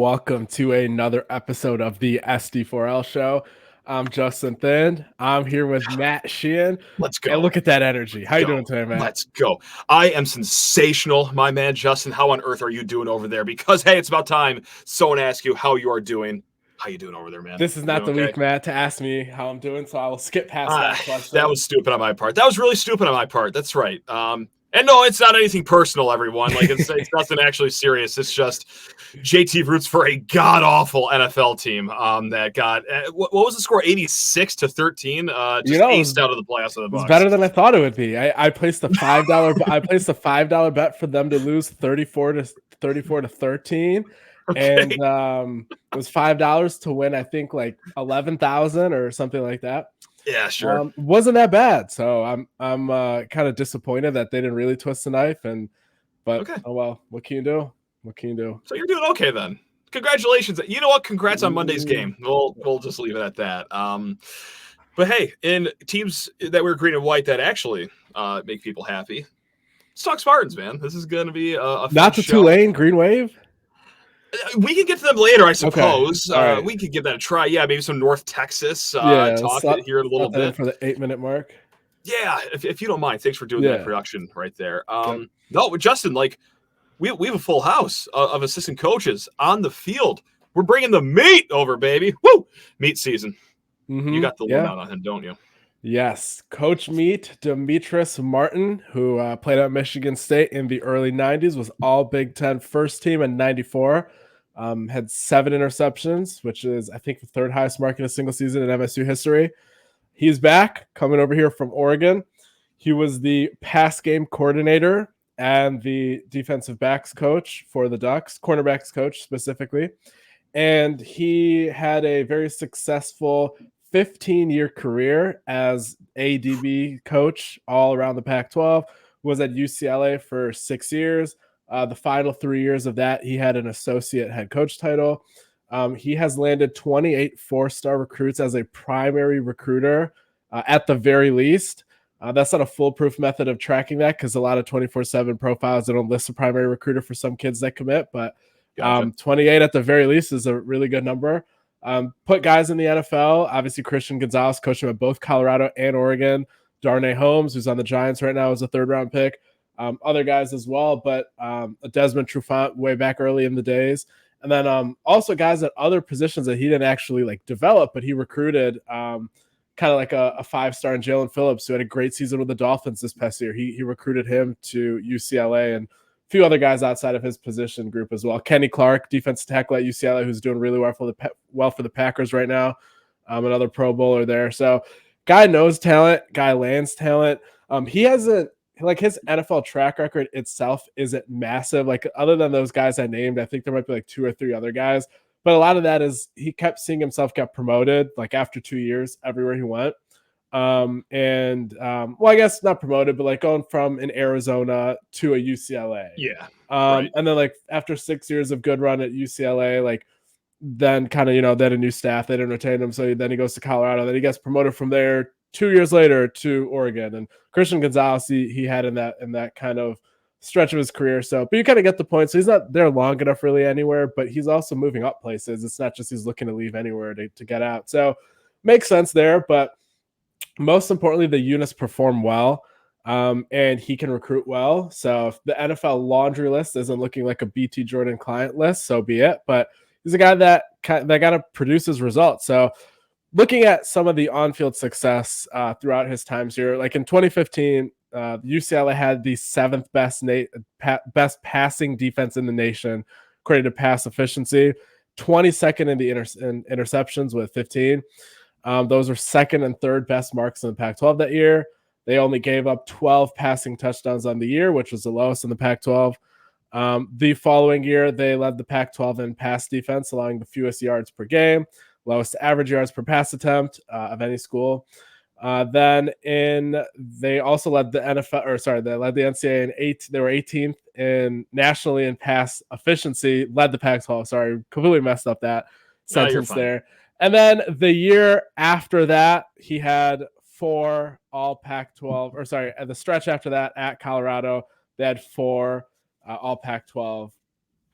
welcome to another episode of the SD4L show. I'm Justin Thind. I'm here with Matt Sheehan. Let's go. And look at that energy. How you doing today, Matt? Let's go. I am sensational, my man, Justin. How on earth are you doing over there? Because, hey, it's about time someone asks you how you are doing. How you doing over there, man? This is not the week, Matt, to ask me how I'm doing, so I will skip past that question. That was stupid on my part. That was really stupid on my part. That's right. And no, it's not anything personal, everyone. Like it's nothing actually serious. It's just JT roots for a god awful NFL team that got what was the score? 86-13. Just aced out of the playoffs of the Bucs. It's better than I thought it would be. I placed a $5. I placed a $5 bet for them to lose 34-13. Okay. And it was $5 to win, I think, like 11,000 or something like that. Yeah, sure. Wasn't that bad. So I'm kind of disappointed that they didn't really twist the knife. But okay. Oh well, what can you do? What can you do? So you're doing okay then. Congratulations. You know what? Congrats on Monday's game. We'll just leave it at that. But hey, in teams that were green and white that actually make people happy, let's talk Spartans, man. This is going to be a not the Tulane Green Wave. We can get to them later, I suppose. Okay. Right. We could give that a try. Yeah, maybe some North Texas talk here in a little bit. For the 8-minute mark. Yeah, if you don't mind. Thanks for doing that production right there. No, Justin, like we have a full house of assistant coaches on the field. We're bringing the meat over, baby. Woo! Meat season. Mm-hmm. You got the lowdown on him, don't you? Yes. Coach Meat, Demetrice Martin, who played at Michigan State in the early 90s, was all Big Ten first team in 94. Had 7 interceptions, which is, I think, the third highest mark in a single season in MSU history. He's back, coming over here from Oregon. He was the pass game coordinator and the defensive backs coach for the Ducks, cornerbacks coach specifically. And he had a very successful 15-year career as ADB coach all around the Pac-12, was at UCLA for 6 years. The final 3 years of that, he had an associate head coach title. He has landed 28 4-star recruits as a primary recruiter at the very least. That's not a foolproof method of tracking that because a lot of 24/7 profiles don't list a primary recruiter for some kids that commit, but 28 at the very least is a really good number. Put guys in the NFL. Obviously, Christian Gonzalez coached him at both Colorado and Oregon. Darnay Holmes, who's on the Giants right now, is a 3rd-round pick. Other guys as well, but Desmond Trufant way back early in the days. And then also guys at other positions that he didn't actually like develop, but he recruited kind of like a 5-star in Jalen Phillips, who had a great season with the Dolphins this past year. He recruited him to UCLA and a few other guys outside of his position group as well. Kenny Clark, defensive tackle at UCLA, who's doing really well for the Packers right now. Another Pro Bowler there. So guy knows talent, guy lands talent. He hasn't, like, his NFL track record itself isn't massive. Like, other than those guys I named, I think there might be like 2 or 3 other guys. But a lot of that is he kept seeing himself get promoted, like, after 2 years everywhere he went. Well, I guess not promoted, but like going from in Arizona to a UCLA. Yeah. Right. And then like after 6 years of good run at UCLA, like then kind of, then a new staff, they didn't retain him. So then he goes to Colorado, then he gets promoted from there 2 years later to Oregon. And Christian Gonzalez, he had in that kind of stretch of his career. So, but you kind of get the point. So he's not there long enough really anywhere, but he's also moving up places. It's not just he's looking to leave anywhere to get out. So makes sense there. But most importantly, the units perform well, and he can recruit well. So if the NFL laundry list isn't looking like a BT Jordan client list, so be it. But he's a guy that kind of produces results. So looking at some of the on-field success throughout his times here, like in 2015, UCLA had the 7th best passing defense in the nation, according to pass efficiency, 22nd in the interceptions with 15. Those were 2nd and 3rd best marks in the Pac-12 that year. They only gave up 12 passing touchdowns on the year, which was the lowest in the Pac-12. The following year, they led the Pac-12 in pass defense, allowing the fewest yards per game, lowest average yards per pass attempt of any school. They also led the NCAA they were 18th nationally in pass efficiency, led the Pac-12. Sorry, completely messed up that sentence there. And then the year after that, he had 4 all Pac-12, at the stretch after that at Colorado, they had 4 all Pac-12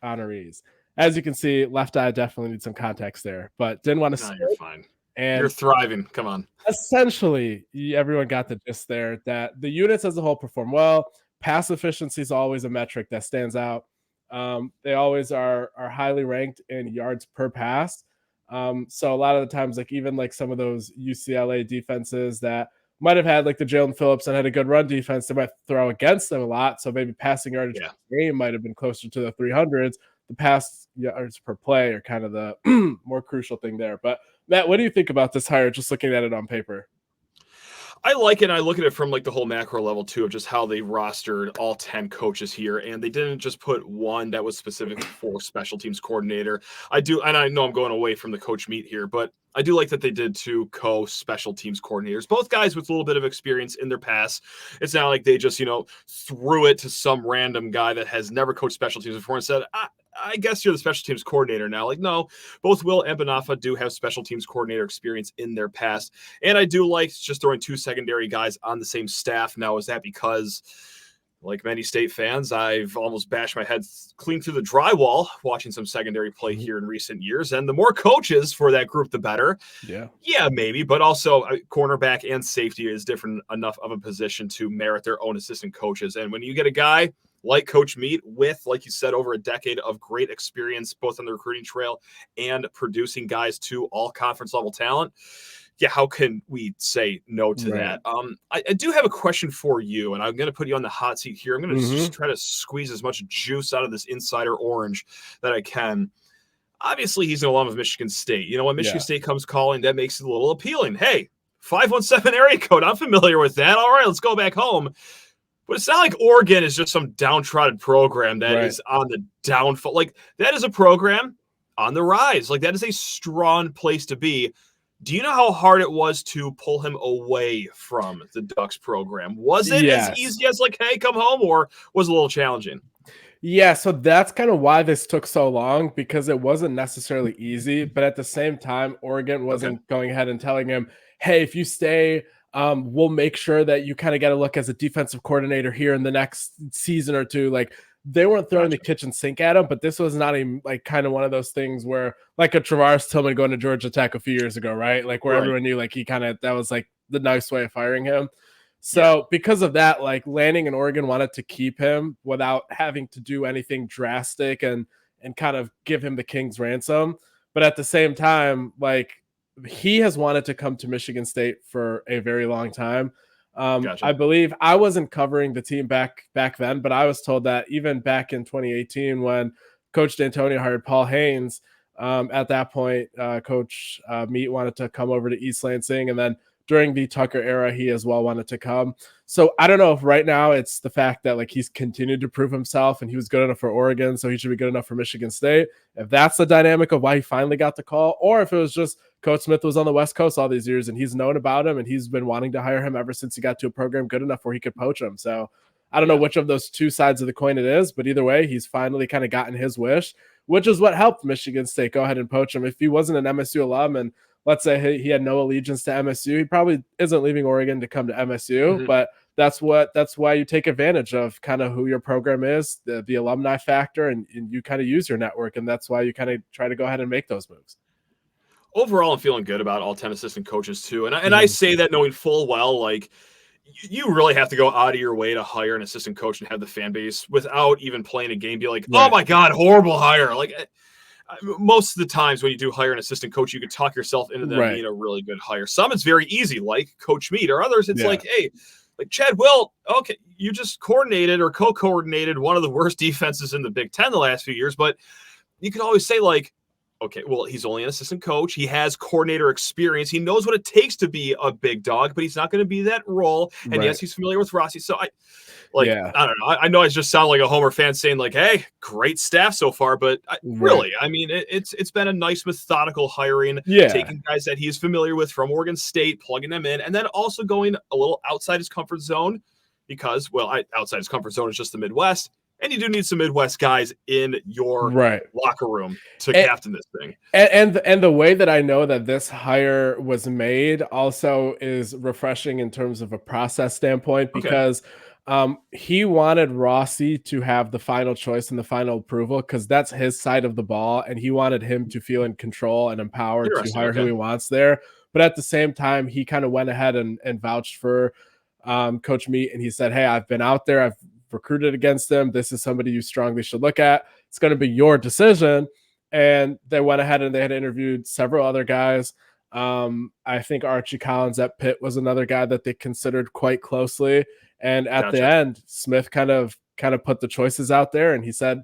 honorees. as you can see, left eye definitely needs some context there, but didn't want to No, skip. you're fine. You're And thriving. Come on. essentially, everyone got the gist there that the units as a whole perform well. Pass efficiency is always a metric that stands out. They always are highly ranked in yards per pass. So a lot of the times, like even like some of those UCLA defenses that might have had like the Jalen Phillips and had a good run defense, they might throw against them a lot. So maybe passing yardage per game might have been closer to the 300s. The pass yards per play are kind of the more crucial thing there. But Matt, what do you think about this hire? Just looking at it on paper. I like it. And I look at it from like the whole macro level too, of just how they rostered all 10 coaches here. And they didn't just put one that was specific for special teams coordinator. I do. And I know I'm going away from the coach meet here, but I do like that they did two special teams coordinators, both guys with a little bit of experience in their past. It's not like they just, threw it to some random guy that has never coached special teams before and said, I guess you're the special teams coordinator now. Like, no, both Will and Banafa do have special teams coordinator experience in their past. And I do like just throwing two secondary guys on the same staff. Now, is that because, like many State fans, I've almost bashed my head clean through the drywall watching some secondary play here in recent years? And the more coaches for that group, the better. Yeah, maybe. But also, cornerback and safety is different enough of a position to merit their own assistant coaches. And when you get a guy like Coach Meat with, like you said, over a decade of great experience, both on the recruiting trail and producing guys to all conference level talent, yeah, how can we say no to that? I do have a question for you, and I'm going to put you on the hot seat here. I'm going to just try to squeeze as much juice out of this insider orange that I can. Obviously, he's an alum of Michigan State. When Michigan State comes calling, that makes it a little appealing. Hey, 517 area code. I'm familiar with that. All right, let's go back home. But it's not like Oregon is just some downtrodden program that is on the downfall. Like, that is a program on the rise. Like, that is a strong place to be. Do you know how hard it was to pull him away from the Ducks program? Was it as easy as like, hey, come home, or was it a little challenging? Yeah, so that's kind of why this took so long, because it wasn't necessarily easy. But at the same time, Oregon wasn't going ahead and telling him, hey, if you stay, we'll make sure that you kind of get a look as a defensive coordinator here in the next season or two. Like, they weren't throwing the kitchen sink at him, but this was not kind of one of those things where, like a Travaris Tillman going to Georgia Tech a few years ago, right? Like, where everyone knew, like, that was like the nice way of firing him. So because of that, like, Lanning and Oregon wanted to keep him without having to do anything drastic and kind of give him the king's ransom. But at the same time, like, he has wanted to come to Michigan State for a very long time. I believe I wasn't covering the team back then, but I was told that even back in 2018 when Coach D'Antonio hired Paul Haynes, at that point, Coach Meat wanted to come over to East Lansing, and then during the Tucker era, he as well wanted to come. So I don't know if right now it's the fact that, like, he's continued to prove himself and he was good enough for Oregon, so he should be good enough for Michigan State. If that's the dynamic of why he finally got the call, or if it was just Coach Smith was on the West Coast all these years and he's known about him and he's been wanting to hire him ever since he got to a program good enough where he could poach him. So I don't know which of those two sides of the coin it is, but either way, he's finally kind of gotten his wish, which is what helped Michigan State go ahead and poach him. If he wasn't an MSU alum and let's say he had no allegiance to MSU, he probably isn't leaving Oregon to come to MSU, but that's why you take advantage of kind of who your program is, the alumni factor, and you kind of use your network. And that's why you kind of try to go ahead and make those moves. Overall, I'm feeling good about all 10 assistant coaches too. And I say that knowing full well, like, you really have to go out of your way to hire an assistant coach and have the fan base without even playing a game be like, oh my God, horrible hire. Like, most of the times when you do hire an assistant coach, you can talk yourself into them being a really good hire. Some it's very easy, like Coach Mead, or others it's like, hey, like Chad Wilt, okay, you just coordinated or co-coordinated one of the worst defenses in the Big Ten the last few years, but you can always say, like, okay, well, he's only an assistant coach. He has coordinator experience. He knows what it takes to be a big dog, but he's not going to be that role. And yes, he's familiar with Rossi. So I don't know. I know I just sound like a Homer fan saying, like, hey, great staff so far, but really, I mean, it's been a nice methodical hiring, taking guys that he's familiar with from Oregon State, plugging them in, and then also going a little outside his comfort zone because, well, outside his comfort zone is just the Midwest. And you do need some Midwest guys in your locker room to captain this thing. And the way that I know that this hire was made also is refreshing in terms of a process standpoint, because He wanted Rossi to have the final choice and the final approval because that's his side of the ball, and he wanted him to feel in control and empowered to Interesting. hire who Okay. he wants there. But at the same time, he kind of went ahead and vouched for Coach Meat, and he said, "Hey, I've been out there, I've recruited against him. This is somebody you strongly should look at. It's going to be your decision." And they went ahead and they had interviewed several other guys. I think Archie Collins at Pitt was another guy that they considered quite closely. And at the Gotcha. end, Smith kind of put the choices out there, and he said,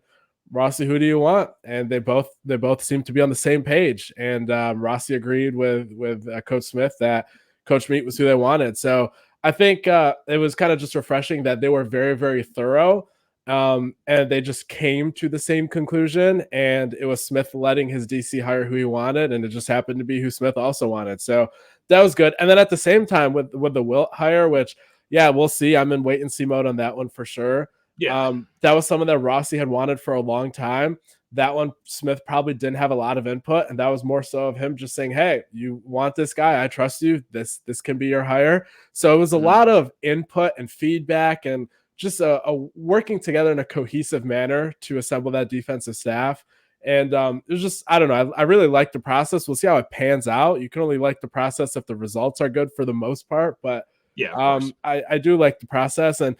"Rossi, who do you want?" And they both seemed to be on the same page. And Rossi agreed with Coach Smith that Coach Meat was who they wanted. So I think it was kind of just refreshing that they were very, very thorough. And they just came to the same conclusion, and it was Smith letting his DC hire who he wanted, and it just happened to be who Smith also wanted. So that was good. And then at the same time with the Wilt hire, which yeah, we'll see. I'm in wait and see mode on that one for sure. Yeah. That was someone that Rossi had wanted for a long time. That one Smith probably didn't have a lot of input, and that was more so of him just saying, "Hey, you want this guy? I trust you. This can be your hire." So it was a lot of input and feedback, and just a working together in a cohesive manner to assemble that defensive staff. And it was just, I don't know. I really like the process. We'll see how it pans out. You can only like the process if the results are good for the most part. But Yeah, of course. I do like the process. And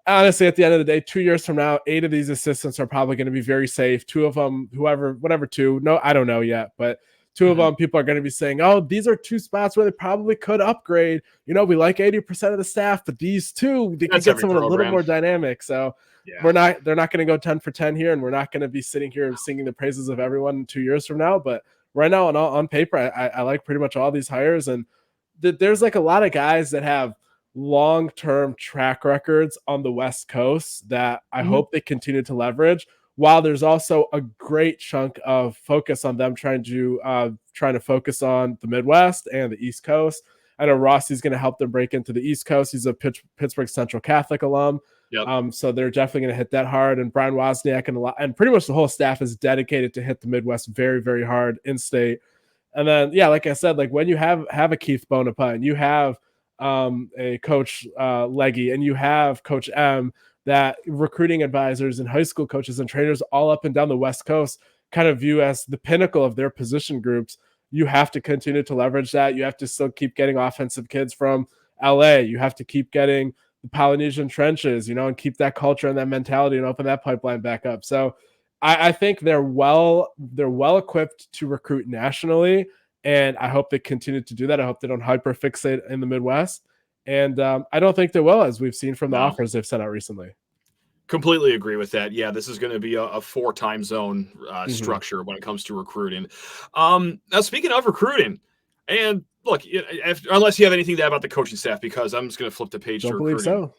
honestly, at the end of the day, 2 years from now, 8 of these assistants are probably going to be very safe. 2 of them, whatever 2, no, I don't know yet, but 2 of them, people are going to be saying, "Oh, these are 2 spots where they probably could upgrade. You know, we like 80% of the staff, but these 2, they could get someone a little more dynamic." So Yeah. they're not going to go 10 for 10 here, and we're not going to be sitting here and singing the praises of everyone 2 years from now. But right now, on paper, I like pretty much all these hires, and there's like a lot of guys that have long-term track records on the West Coast that I hope they continue to leverage. While there's also a great chunk of focus on them trying to focus on the Midwest and the East Coast. I know Rossi's going to help them break into the East Coast. He's a Pittsburgh Central Catholic alum. Yep. So they're definitely going to hit that hard. And Brian Wozniak and pretty much the whole staff is dedicated to hit the Midwest very, very hard in state. And then, yeah, like I said, like when you have a Keith Bonaparte, and you have a Coach Leggy, and you have Coach M, that recruiting advisors and high school coaches and trainers all up and down the West Coast kind of view as the pinnacle of their position groups. You have to continue to leverage that. You have to still keep getting offensive kids from LA. You have to keep getting the Polynesian trenches, and keep that culture and that mentality and open that pipeline back up. So I think they're well equipped to recruit nationally, and I hope they continue to do that. I hope they don't hyper fixate in the Midwest. And I don't think they will, as we've seen from the offers they've sent out recently. Completely agree with that. Yeah, this is going to be a 4 time zone structure when it comes to recruiting. Now, speaking of recruiting, and look, unless you have anything to add about the coaching staff, because I'm just going to flip the page to recruiting. Don't believe so.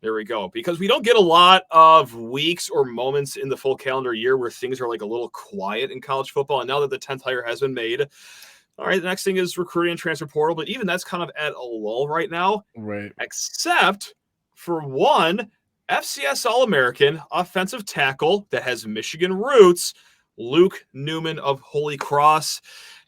There we go. Because we don't get a lot of weeks or moments in the full calendar year where things are like a little quiet in college football. And now that the 10th hire has been made, all right, the next thing is recruiting and transfer portal. But even that's kind of at a lull right now. Right. Except for one FCS All-American offensive tackle that has Michigan roots, Luke Newman of Holy Cross.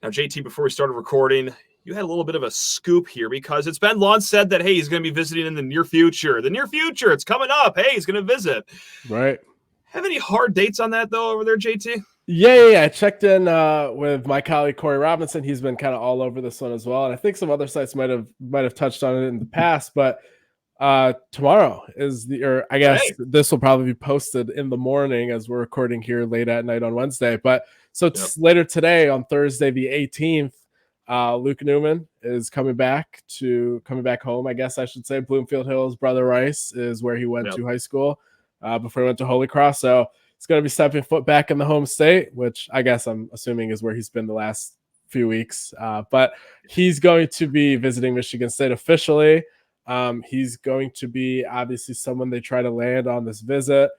Now, JT, before we started recording, you had a little bit of a scoop here because it's been long said that, hey, he's going to be visiting in the near future. The near future, it's coming up. Hey, he's going to visit. Right. Have any hard dates on that, though, over there, JT? Yeah. I checked in with my colleague Corey Robinson. He's been kind of all over this one as well, and I think some other sites might have touched on it in the past. But tomorrow is I guess this will probably be posted in the morning as we're recording here late at night on Wednesday. But so later today on Thursday the 18th. Luke Newman is coming back home, I guess I should say. Bloomfield Hills, Brother Rice is where he went to high school before he went to Holy Cross. So it's going to be stepping foot back in the home state, which I guess I'm assuming is where he's been the last few weeks. But he's going to be visiting Michigan State officially. He's going to be obviously someone they try to land on this visit.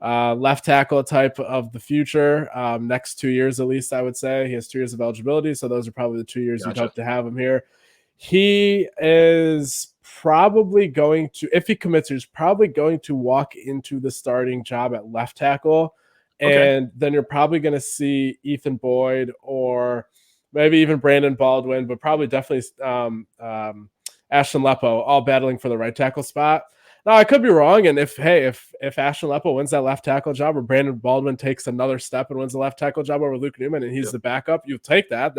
Left tackle type of the future, next 2 years at least, I would say. He has 2 years of eligibility, so those are probably the 2 years you'd hope to have him here. He is probably going to, if he commits, he's probably going to walk into the starting job at left tackle, and then you're probably going to see Ethan Boyd or maybe even Brandon Baldwin, but probably definitely Ashton Lepo all battling for the right tackle spot. No, I could be wrong. And if Ashton Lepo wins that left tackle job, or Brandon Baldwin takes another step and wins the left tackle job over Luke Newman, and he's the backup, you take that.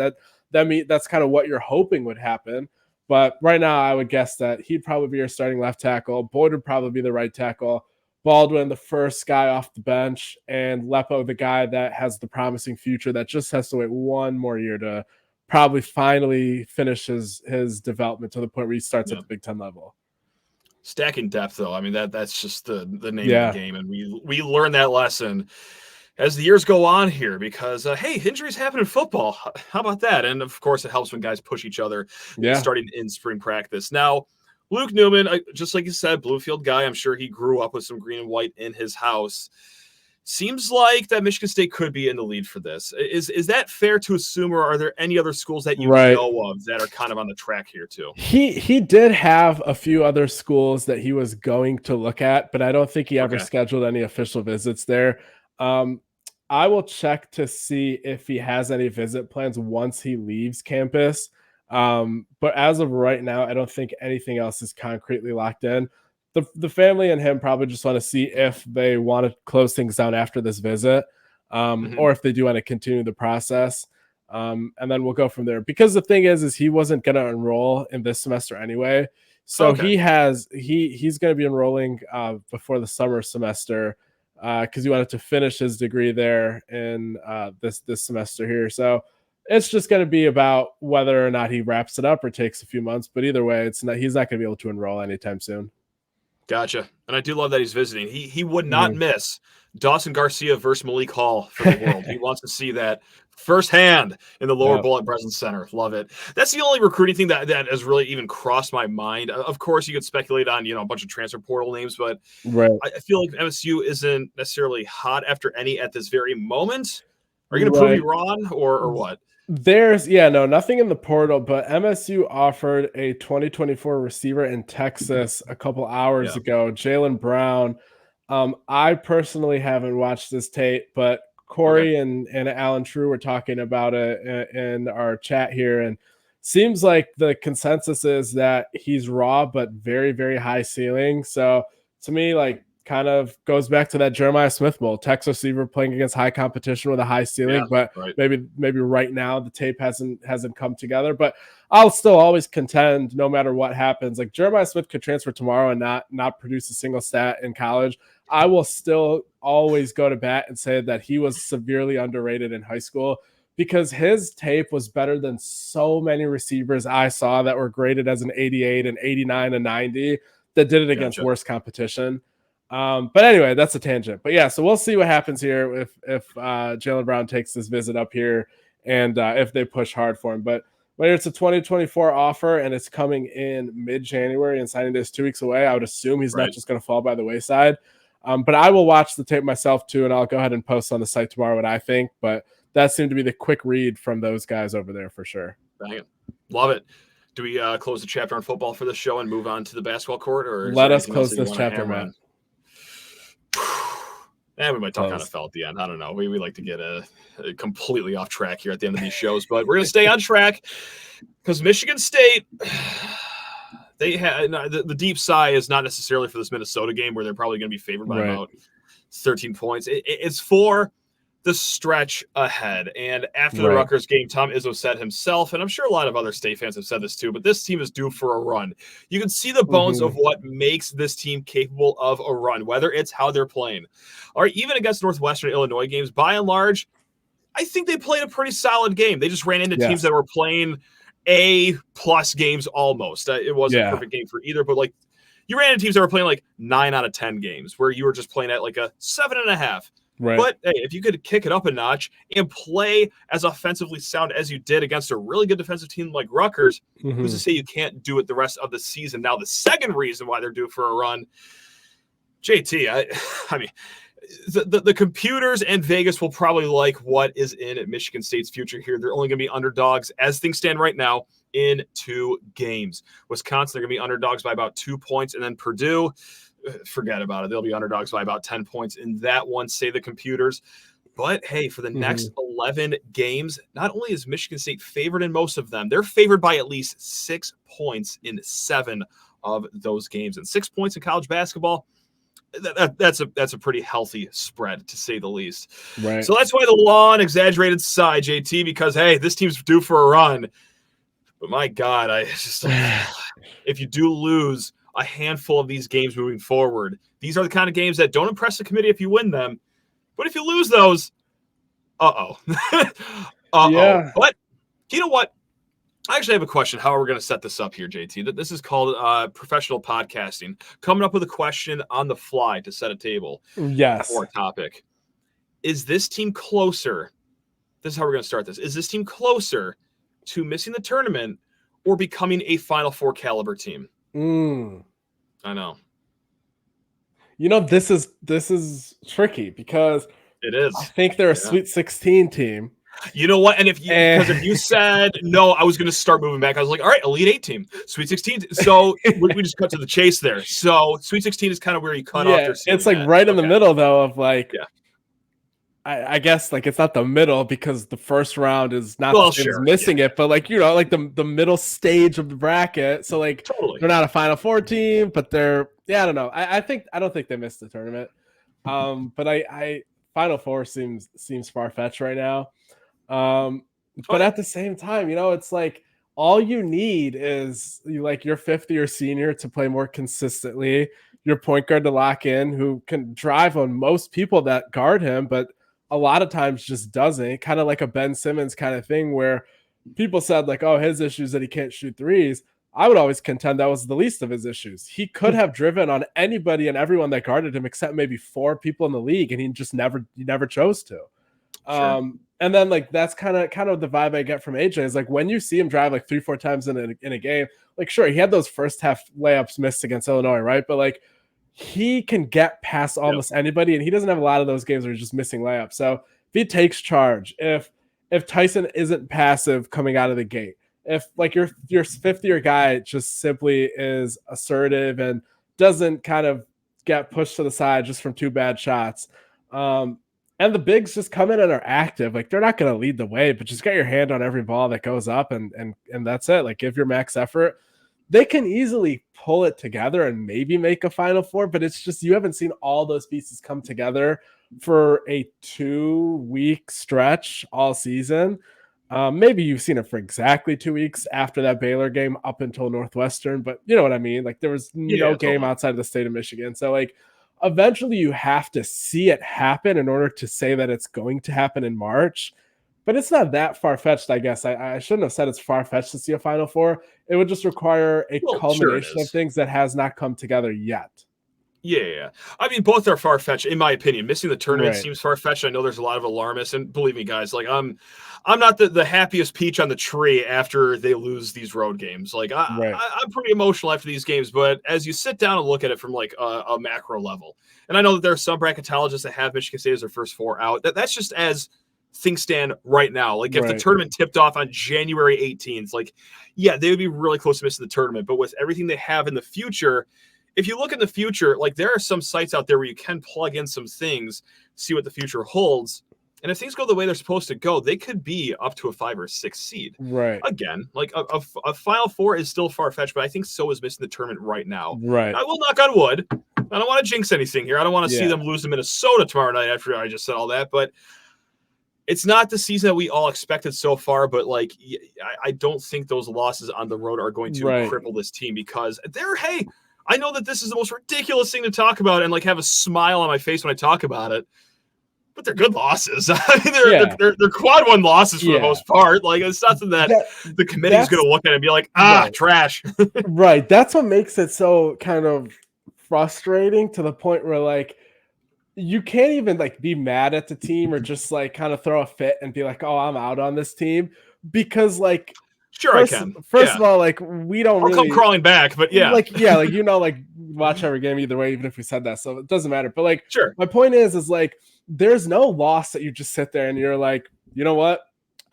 That's kind of what you're hoping would happen. But right now, I would guess that he'd probably be your starting left tackle. Boyd would probably be the right tackle. Baldwin, the first guy off the bench, and Lepo, the guy that has the promising future that just has to wait one more year to probably finally finish his development to the point where he starts at the Big Ten level. Stacking depth, though, I mean that's just the name of the game, and we learn that lesson as the years go on here, because hey, injuries happen in football. How about that? And of course, it helps when guys push each other starting in spring practice. Now, Luke Newman, just like you said, Bluefield guy. I'm sure he grew up with some green and white in his house. Seems like that Michigan State could be in the lead for this. Is that fair to assume, or are there any other schools that you know of that are kind of on the track here too? He did have a few other schools that he was going to look at, but I don't think he ever scheduled any official visits there. I will check to see if he has any visit plans once he leaves campus. But as of right now, I don't think anything else is concretely locked in. The family and him probably just want to see if they want to close things down after this visit, or if they do want to continue the process. And then we'll go from there. Because the thing is he wasn't going to enroll in this semester anyway. So he's going to be enrolling before the summer semester, because he wanted to finish his degree there in this semester here. So it's just going to be about whether or not he wraps it up or takes a few months. But either way, he's not going to be able to enroll anytime soon. Gotcha. And I do love that he's visiting. He would not miss Dawson Garcia versus Malik Hall for the world. He wants to see that firsthand in the lower bowl at Breslin Center. Love it. That's the only recruiting thing that has really even crossed my mind. Of course, you could speculate on, a bunch of transfer portal names, but I feel like MSU isn't necessarily hot after any at this very moment. Are you going to prove me wrong or what? There's nothing in the portal, but MSU offered a 2024 receiver in Texas a couple hours ago, Jalen Brown. I personally haven't watched this tape, but Corey and Alan True were talking about it in our chat here, and seems like the consensus is that he's raw but very, very high ceiling. So to me, kind of goes back to that Jeremiah Smith mold, Texas receiver playing against high competition with a high ceiling, but maybe right now the tape hasn't come together. But I'll still always contend, no matter what happens, like Jeremiah Smith could transfer tomorrow and not produce a single stat in college. I will still always go to bat and say that he was severely underrated in high school, because his tape was better than so many receivers I saw that were graded as an 88, an 89, a 90 that did it against worse competition. But anyway, that's a tangent. But yeah, so we'll see what happens here if Jalen Brown takes this visit up here, and if they push hard for him. But whether it's a 2024 offer and it's coming in mid-January and signing this 2 weeks away, I would assume he's not just going to fall by the wayside. But I will watch the tape myself too, and I'll go ahead and post on the site tomorrow what I think. But that seemed to be the quick read from those guys over there for sure. Dang it. Love it. Do we close the chapter on football for this show and move on to the basketball court? Or let us close this chapter, Matt. We might talk NFL at the end. I don't know. We like to get completely off track here at the end of these shows, but we're going to stay on track because Michigan State, they had the deep sigh is not necessarily for this Minnesota game where they're probably going to be favored by about 13 points. It's for the stretch ahead. And after the Rutgers game, Tom Izzo said himself, and I'm sure a lot of other State fans have said this too, but this team is due for a run. You can see the bones of what makes this team capable of a run, whether it's how they're playing or even against Northwestern Illinois games. By and large, I think they played a pretty solid game. They just ran into teams that were playing A+ games almost. It wasn't a perfect game for either, but you ran into teams that were playing 9 out of 10 games where you were just playing at a 7.5. Right. But hey, if you could kick it up a notch and play as offensively sound as you did against a really good defensive team like Rutgers, who's to say you can't do it the rest of the season? Now, the second reason why they're due for a run, JT, I mean, the computers and Vegas will probably like what is in at Michigan State's future here. They're only going to be underdogs as things stand right now in 2 games. Wisconsin, they're going to be underdogs by about 2 points, and then Purdue, forget about it. They'll be underdogs by about 10 points in that one, say the computers. But hey, for the next 11 games, not only is Michigan State favored in most of them, they're favored by at least 6 points in 7 of those games. And 6 points in college basketball, that's a pretty healthy spread, to say the least. Right. So that's why the long exaggerated sigh, JT, because hey, this team's due for a run. But my God, if you do lose a handful of these games moving forward, these are the kind of games that don't impress the committee if you win them. But if you lose those, Yeah. But you know what? I actually have a question. How are we going to set this up here, JT? This is called professional podcasting. Coming up with a question on the fly to set a table. Yes. For a topic. Is this team closer? This is how we're going to start this. Is this team closer to missing the tournament or becoming a Final Four caliber team? I know. You know, this is tricky because it is. I think they're a Sweet 16 team. You know what? And if you said no, I was going to start moving back. I was like, all right, Elite 8 team, Sweet 16. So we just cut to the chase there. So Sweet 16 is kind of where you cut off. It's like right in the middle, though, of like, I guess like it's not the middle because the first round is not the same as missing it, but like, you know, like the middle stage of the bracket. So like they're not a Final Four team, but they're I don't know. I don't think they missed the tournament. But I Final Four seems far-fetched right now. But at the same time, you know, it's like all you need is your fifth-year senior to play more consistently, your point guard to lock in, who can drive on most people that guard him, but a lot of times just doesn't. Kind of like a Ben Simmons kind of thing where people said like, oh, his issue is that he can't shoot threes. I would always contend that was the least of his issues. He could have driven on anybody and everyone that guarded him except maybe 4 people in the league, and he just never chose to. Sure. And then like that's kind of the vibe I get from AJ is like when you see him drive like 3-4 times in a game, like sure, he had those first half layups missed against Illinois, right? But like he can get past almost anybody, and he doesn't have a lot of those games where he's just missing layups. So if he takes charge, if Tyson isn't passive coming out of the gate, if like your fifth-year guy just simply is assertive and doesn't kind of get pushed to the side just from 2 bad shots, and the bigs just come in and are active, like they're not going to lead the way, but just get your hand on every ball that goes up, and that's it. Like give your max effort. They can easily pull it together and maybe make a Final Four, but it's just you haven't seen all those pieces come together for a 2-week stretch all season. Maybe you've seen it for exactly 2 weeks after that Baylor game up until Northwestern, but you know what I mean? Like there was no game outside of the state of Michigan. So like eventually you have to see it happen in order to say that it's going to happen in March. But it's not that far-fetched, I guess. I shouldn't have said it's far-fetched to see a Final Four. It would just require a culmination of things that has not come together yet. Yeah. I mean, both are far-fetched, in my opinion. Missing the tournament seems far-fetched. I know there's a lot of alarmists, and believe me, guys, like I'm not the happiest peach on the tree after they lose these road games. Like I'm pretty emotional after these games, but as you sit down and look at it from like a macro level, and I know that there are some bracketologists that have Michigan State as their first 4 out. That's just as things stand right now. Like if the tournament tipped off on January 18th, like they would be really close to missing the tournament. But with everything they have in the future, if you look in the future, like there are some sites out there where you can plug in some things, see what the future holds. And if things go the way they're supposed to go, they could be up to a 5 or 6 seed. Right. Again, like a Final Four is still far-fetched, but I think so is missing the tournament right now. Right. I will knock on wood. I don't want to jinx anything here. I don't want to see them lose to Minnesota tomorrow night after I just said all that, but it's not the season that we all expected so far, but like I don't think those losses on the road are going to cripple this team because I know that this is the most ridiculous thing to talk about and like have a smile on my face when I talk about it, but they're good losses. I mean, they're quad 1 losses for the most part. Like it's nothing that the committee is going to look at and be like, trash. Right. That's what makes it so kind of frustrating to the point where like, you can't even like be mad at the team or just like kind of throw a fit and be like, oh, I'm out on this team because like, I can. First of all, like we don't I'll come crawling back, but like you know, like watch every game either way, even if we said that, so it doesn't matter. But like, my point is like there's no loss that you just sit there and you're like, you know what?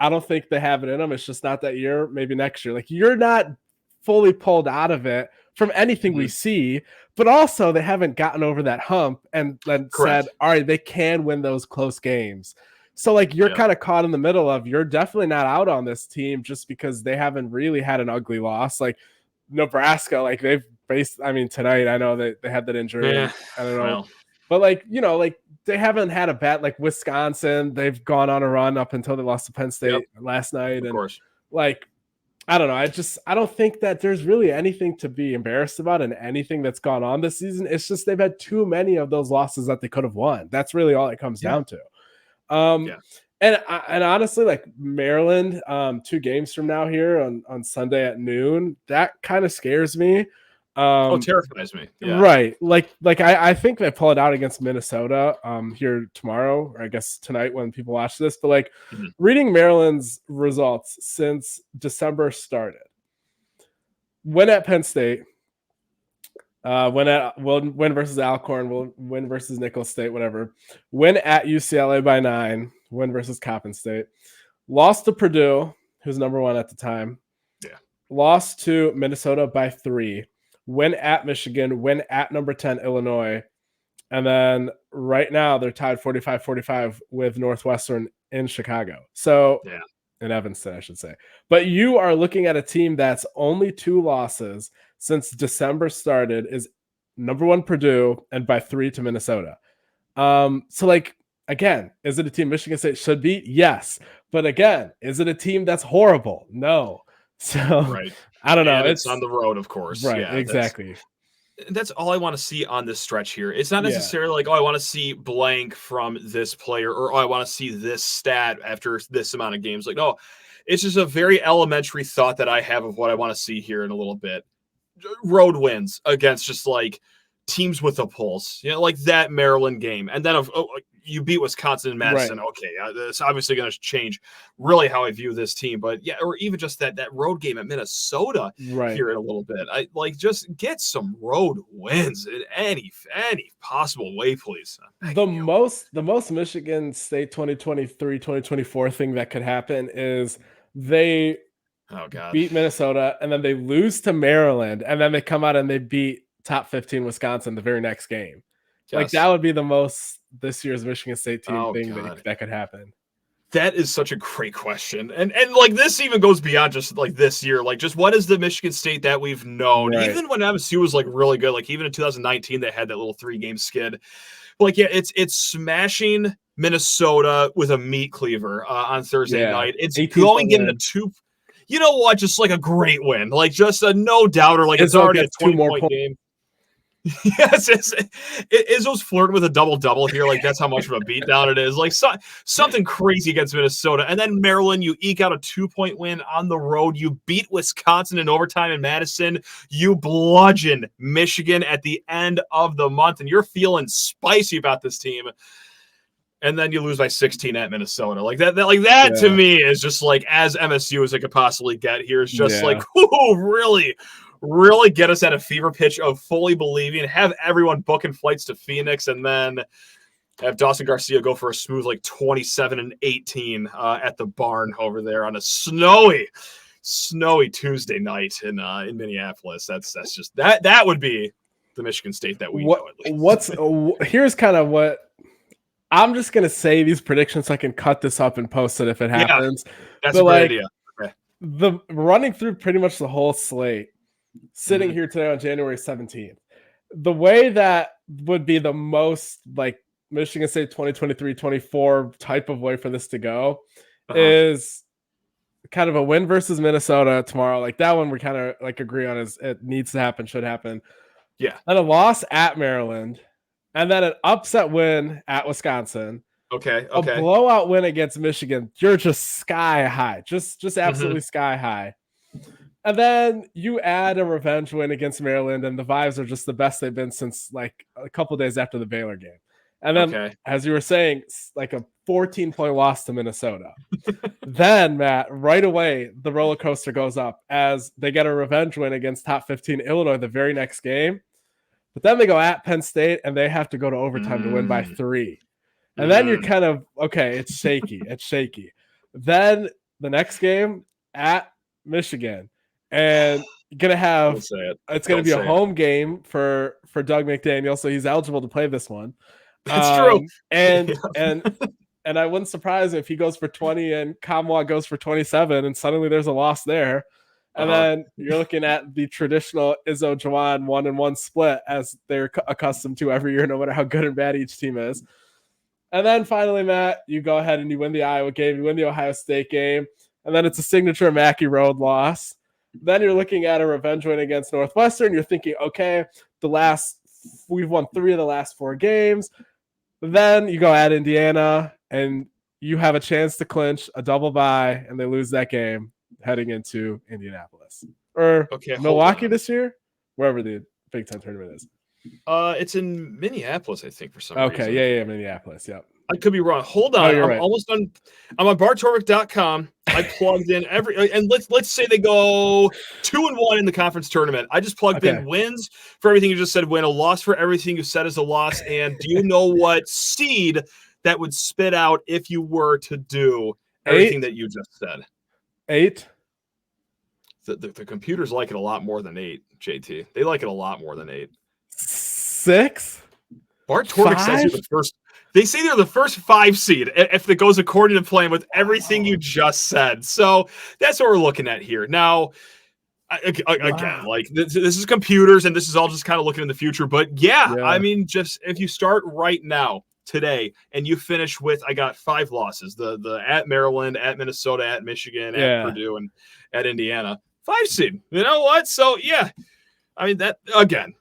I don't think they have it in them. It's just not that year. Maybe next year. Like you're not fully pulled out of it from anything we see, but also they haven't gotten over that hump and then said, all right, they can win those close games. So like you're kind of caught in the middle of, you're definitely not out on this team just because they haven't really had an ugly loss. Like Nebraska, like they've faced, I mean, tonight I know that they had that injury. Yeah. I don't know. But like, you know, like they haven't had a bet. Like Wisconsin, they've gone on a run up until they lost to Penn State last night. Of course. Like, I don't know. I don't think that there's really anything to be embarrassed about in anything that's gone on this season. It's just they've had too many of those losses that they could have won. That's really all it comes down to. And honestly, like Maryland, 2 games from now here on Sunday at noon, that kind of scares me. Terrifies me. Yeah. Right. Like I think they pull it out against Minnesota here tomorrow, or I guess tonight when people watch this. But like reading Maryland's results since December started. Win at Penn State, win versus Alcorn, win versus Nicholls State, whatever. Win at UCLA by 9, win versus Coppin State. Lost to Purdue, who's number 1 at the time. Yeah. Lost to Minnesota by 3. Win at Michigan, win at number 10, Illinois. And then right now they're tied 45-45 with Northwestern in Chicago. So in Evanston, I should say. But you are looking at a team that's only 2 losses since December started, is number 1 Purdue and by 3 to Minnesota. So like, again, is it a team Michigan State should beat? Yes. But again, is it a team that's horrible? No. So I don't know. And it's on the road, of course. Right, yeah, exactly. That's all I want to see on this stretch here. It's not necessarily like, oh, I want to see blank from this player, or oh, I want to see this stat after this amount of games. Like, no, it's just a very elementary thought that I have of what I want to see here in a little bit. Road wins against just like teams with a pulse, you know, like that Maryland game. And then you beat Wisconsin and Madison. Right. Okay, it's obviously going to change really how I view this team. But yeah, or even just that road game at Minnesota here in a little bit. I like just get some road wins in any possible way, please. The most Michigan State 2023-2024 thing that could happen is they beat Minnesota and then they lose to Maryland and then they come out and they beat top 15 Wisconsin the very next game. Like that would be the most this year's Michigan State team thing that could happen. That is such a great question. And like this even goes beyond just like this year. Like just what is the Michigan State that we've known? Right. Even when MSU was like really good, like even in 2019 they had that little 3-game skid. But like it's smashing Minnesota with a meat cleaver on Thursday night. It's going into 2. You know what? Just like a great win. Like just a no doubter. Like it's already a 20-point game. Yes, Izzo's flirting with a double-double here. Like, that's how much of a beatdown it is. Like, something crazy against Minnesota. And then Maryland, you eke out a 2-point win on the road. You beat Wisconsin in overtime in Madison. You bludgeon Michigan at the end of the month. And you're feeling spicy about this team. And then you lose by 16 at Minnesota. Like that to me is just like as MSU as it could possibly get here. Is just like, whoo, really get us at a fever pitch of fully believing, have everyone booking flights to Phoenix, and then have Dawson Garcia go for a smooth like 27-18 at the barn over there on a snowy Tuesday night in Minneapolis. That's just that would be the Michigan State that we know at least. Here's kind of what I'm just gonna say these predictions so I can cut this up and post it if it happens. That's a great idea. Okay. The running through pretty much the whole slate. Sitting here today on January 17th, the way that would be the most like Michigan State 2023-24 type of way for this to go is kind of a win versus Minnesota tomorrow. Like that one we kind of like agree on is it needs to happen, should happen. Yeah. And a loss at Maryland and then an upset win at Wisconsin. Okay. A blowout win against Michigan. You're just sky high, just absolutely sky high. And then you add a revenge win against Maryland, and the vibes are just the best they've been since like a couple days after the Baylor game. And then, as you were saying, like a 14-point loss to Minnesota. Then, Matt, right away, the roller coaster goes up as they get a revenge win against top 15 Illinois the very next game. But then they go at Penn State, and they have to go to overtime to win by 3. And then you're kind of, okay, it's shaky. It's shaky. Then the next game at Michigan. And gonna have Don't say it. it's gonna Don't be a say it. home game for Doug McDaniel, so he's eligible to play this one. That's true. And I wouldn't surprise if he goes for 20 and Kamwa goes for 27, and suddenly there's a loss there. And then you're looking at the traditional Izzo Juwan 1-1 split as they're accustomed to every year, no matter how good and bad each team is. And then finally, Matt, you go ahead and you win the Iowa game, you win the Ohio State game, and then it's a signature Mackey Road loss. Then you're looking at a revenge win against Northwestern. You're thinking, okay, we've won 3 of the last 4 games. Then you go at Indiana, and you have a chance to clinch a double bye, and they lose that game heading into Indianapolis. Or Milwaukee this year, wherever the Big Ten tournament is. It's in Minneapolis, I think, for some reason. Okay, yeah, Minneapolis, yep. I could be wrong. Hold on. I'm right. almost done. I'm on bartorvik.com. I plugged in and let's say they go 2-1 in the conference tournament. I just plugged in wins for everything you just said, win, a loss for everything you said is a loss. And do you know what seed that would spit out if you were to do everything that you just said? 8. The computers like it a lot more than 8, JT. They like it a lot more than 8. 6. Bartorvik says you're the first. They say they're the first 5 seed if it goes according to plan with everything you just said. So that's what we're looking at here. Now, again, like this is computers and this is all just kind of looking in the future. But yeah, I mean, just if you start right now, today, and you finish with, I got 5 losses, the at Maryland, at Minnesota, at Michigan, at Purdue, and at Indiana. 5 seed. You know what? So, yeah. I mean, that, again,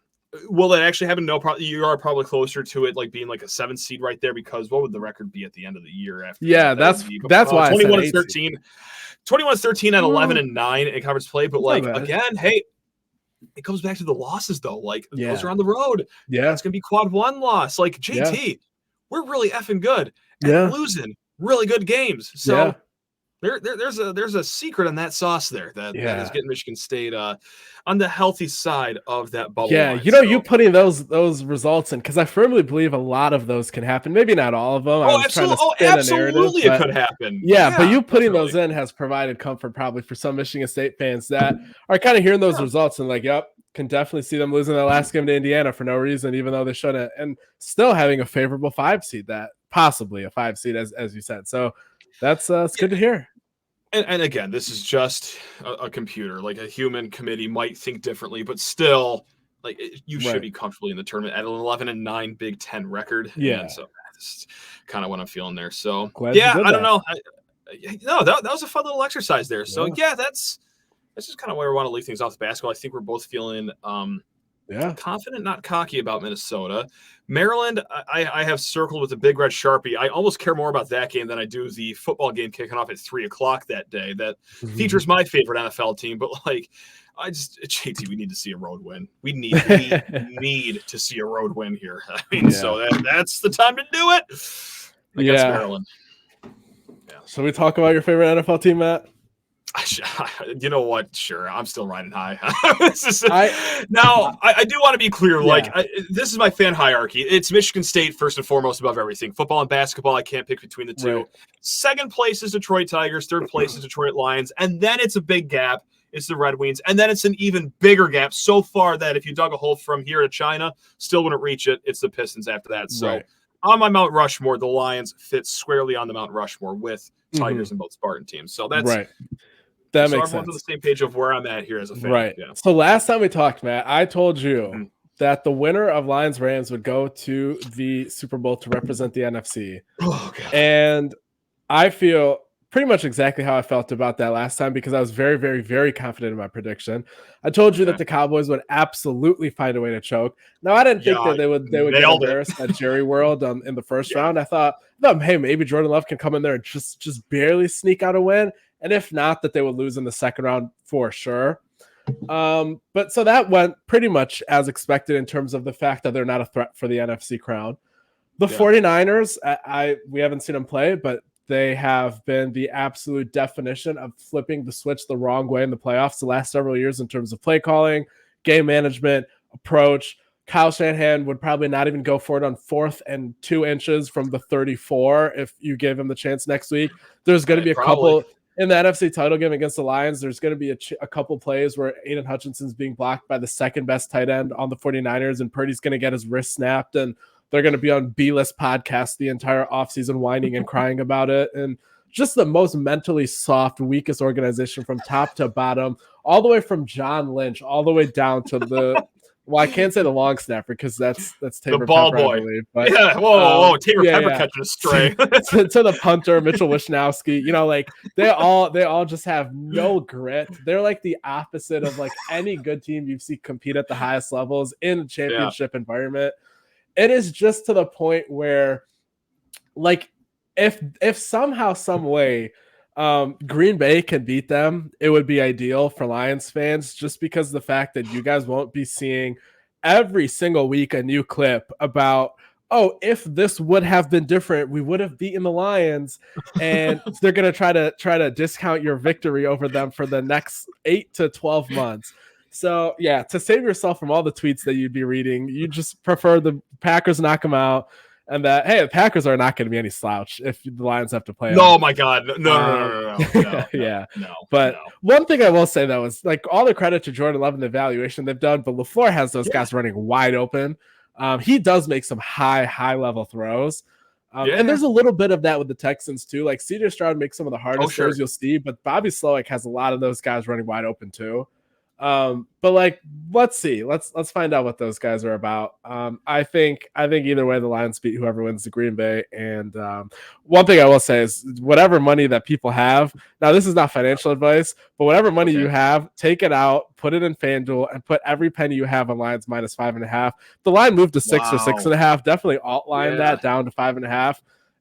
will it actually happen? No, probably. You are probably closer to it, like being like a 7 seed right there, because what would the record be at the end of the year after? Yeah, that's why 21-13, 21-13 at 11-9 in conference play. But like again, hey, it comes back to the losses though. Like those are on the road. Yeah, it's gonna be quad 1 loss. Like JT, we're really effing good at losing really good games. So. There's a secret in that sauce there that is getting Michigan State on the healthy side of that bubble. Yeah, line. You putting those results in, because I firmly believe a lot of those can happen. Maybe not all of them. Absolutely, it could happen. Yeah, but you putting those in has provided comfort probably for some Michigan State fans that are kind of hearing those results and like, yep, can definitely see them losing their last game to Indiana for no reason, even though they shouldn't, and still having a favorable 5 seed, that possibly a 5 seed as you said. So. That's it's good to hear. And again, this is just a computer. Like a human committee might think differently, but still, like you should be comfortably in the tournament at an 11-9 Big Ten record. Yeah, and so that's kind of what I'm feeling there. So I don't know. That was a fun little exercise there. So that's just kind of where we want to leave things off the basketball. I think we're both feeling confident, not cocky about Minnesota. Maryland, I have circled with a big red Sharpie. I almost care more about that game than I do the football game kicking off at 3:00 that day. That features my favorite NFL team. But like, JT, we need to see a road win. We need to see a road win here. I mean, so that's the time to do it against Maryland. Yeah. So we talk about your favorite NFL team, Matt? You know what? Sure, I'm still riding high. I do want to be clear. Like, this is my fan hierarchy. It's Michigan State first and foremost above everything. Football and basketball, I can't pick between the two. Right. Second place is Detroit Tigers. Third place is Detroit Lions. And then it's a big gap. It's the Red Wings. And then it's an even bigger gap so far that if you dug a hole from here to China, still wouldn't reach it. It's the Pistons after that. So on my Mount Rushmore, the Lions fit squarely on the Mount Rushmore with Tigers and both Spartan teams. So that's right. That makes sense. Everyone's on the same page of where I'm at here as a fan. Right. Yeah. So last time we talked, Matt, I told you that the winner of Lions Rams would go to the Super Bowl to represent the NFC. Oh, God. And I feel pretty much exactly how I felt about that last time, because I was very, very, very confident in my prediction. I told you that the Cowboys would absolutely find a way to choke. Now, I didn't think that they would get embarrassed at Jerry World in the first round. I thought, hey, maybe Jordan Love can come in there and just barely sneak out a win. And if not, that they would lose in the second round for sure. But so that went pretty much as expected in terms of the fact that they're not a threat for the NFC crown. The 49ers, we haven't seen them play, but they have been the absolute definition of flipping the switch the wrong way in the playoffs the last several years in terms of play calling, game management, approach. Kyle Shanahan would probably not even go for it on 4th and 2 inches from the 34 if you gave him the chance next week. There's going to be a couple. in the NFC title game against the Lions, there's going to be a couple plays where Aiden Hutchinson's being blocked by the second best tight end on the 49ers, and Purdy's going to get his wrist snapped, and they're going to be on B-list podcast the entire offseason whining and crying about it. And just the most mentally soft, weakest organization from top to bottom, all the way from John Lynch, all the way down to the well, I can't say the long snapper because that's Tabor the ball Pepper, boy. I believe. But, whoa, Tabor Pepper catching a stray. to the punter, Mitchell Wishnowsky, like they all just have no grit. They're like the opposite of like any good team you see compete at the highest levels in a championship environment. It is just to the point where, like, if somehow, some way, Green Bay can beat them, it would be ideal for Lions fans, just because of the fact that you guys won't be seeing every single week a new clip about, oh, if this would have been different, we would have beaten the Lions, and they're going to try to discount your victory over them for the next 8 to 12 months. So, yeah, to save yourself from all the tweets that you'd be reading, you just prefer the Packers knock them out. And that, hey, the Packers are not going to be any slouch if the Lions have to play. No, my God. No. Yeah. But one thing I will say, though, is like all the credit to Jordan Love and the evaluation they've done, but LaFleur has those guys running wide open. He does make some high level throws. And there's a little bit of that with the Texans, too. Like CJ Stroud makes some of the hardest throws you'll see, but Bobby Slowick has a lot of those guys running wide open, too. But like, let's see. Let's find out what those guys are about. I think either way, the Lions beat whoever wins the Green Bay. And one thing I will say is whatever money that people have. Now, this is not financial advice, but whatever money you have, take it out, put it in FanDuel, and put every penny you have on Lions minus 5.5. The line moved to 6 or 6.5. Definitely alt-line that down to 5.5.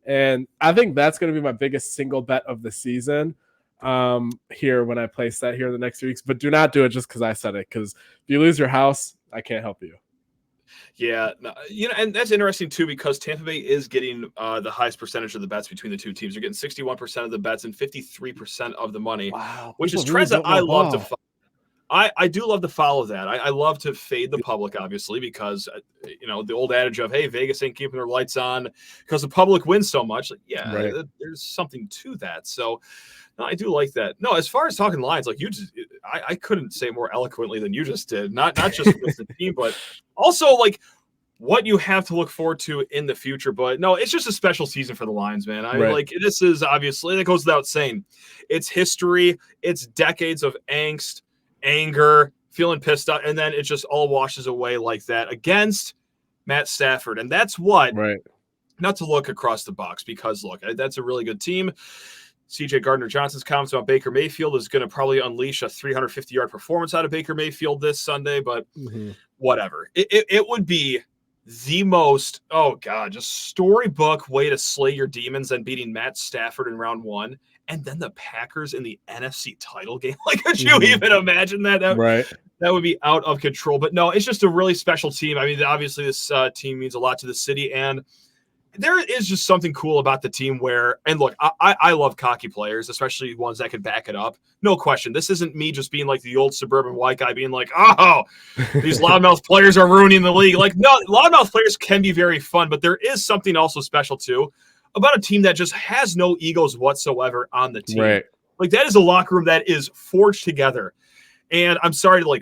And I think that's going to be my biggest single bet of the season. Here when I place that here in the next 3 weeks, but do not do it just because I said it, because if you lose your house, I can't help you. Yeah, and that's interesting too, because Tampa Bay is getting the highest percentage of the bets between the two teams. They're getting 61% of the bets and 53% of the money, which is trends that I love to follow. I do love to follow that. I love to fade the public, obviously, because the old adage of, hey, Vegas ain't keeping their lights on because the public wins so much. Like, there's something to that. So no, I do like that. No, as far as talking lines, like I couldn't say more eloquently than you just did. Not just with the team, but also like what you have to look forward to in the future. But no, it's just a special season for the Lions, man. This is obviously, that goes without saying. It's history. It's decades of angst, anger, feeling pissed off, and then it just all washes away like that against Matt Stafford. And that's what, not to look across the box, because look, that's a really good team. CJ Gardner-Johnson's comments about Baker Mayfield is going to probably unleash a 350-yard performance out of Baker Mayfield this Sunday, but whatever. It would be the most, just storybook way to slay your demons than beating Matt Stafford in round 1, and then the Packers in the NFC title game. Like, could you even imagine that? That would be out of control. But no, it's just a really special team. I mean, obviously this team means a lot to the city, and there is just something cool about the team where, and look, I love cocky players, especially ones that can back it up. No question. This isn't me just being like the old suburban white guy being like, oh, these loudmouth players are ruining the league. Like, no, loudmouth players can be very fun, but there is something also special too about a team that just has no egos whatsoever on the team. Like, that is a locker room that is forged together. And I'm sorry to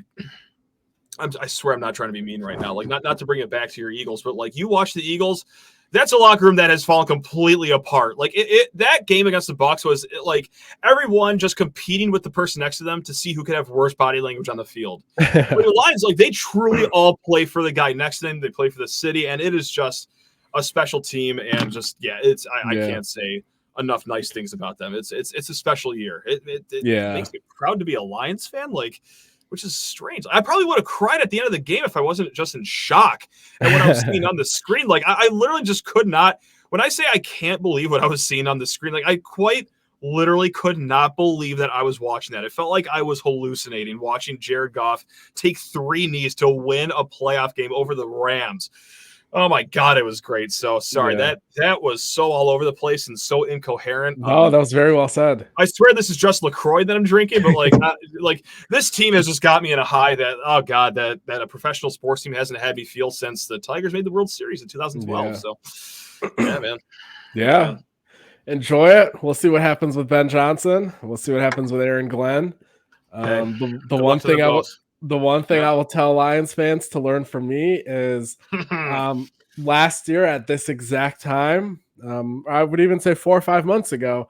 I swear I'm not trying to be mean right now. Like, not to bring it back to your Eagles, but like, you watch the Eagles, that's a locker room that has fallen completely apart. Like, that game against the Bucs was like everyone just competing with the person next to them to see who could have worse body language on the field. But the Lions, like, they truly all play for the guy next to them. They play for the city, and it is just a special team. And just I can't say enough nice things about them. It's a special year. It makes me proud to be a Lions fan. Like, which is strange. I probably would have cried at the end of the game if I wasn't just in shock at what I was seeing on the screen. Like, I literally just could not. When I say I can't believe what I was seeing on the screen, like, I quite literally could not believe that I was watching that. It felt like I was hallucinating watching Jared Goff take 3 knees to win a playoff game over the Rams. Oh my God, it was great. So sorry, that was so all over the place and so incoherent. Oh, that was very well said. I swear this is just LaCroix that I'm drinking, but like this team has just got me in a high that, oh God, that a professional sports team hasn't had me feel since the Tigers made the World Series in 2012. So yeah, man. Yeah. Enjoy it. We'll see what happens with Ben Johnson. We'll see what happens with Aaron Glenn. Hey, The good one luck to them thing both. I will tell Lions fans to learn from me is last year at this exact time, I would even say 4 or 5 months ago,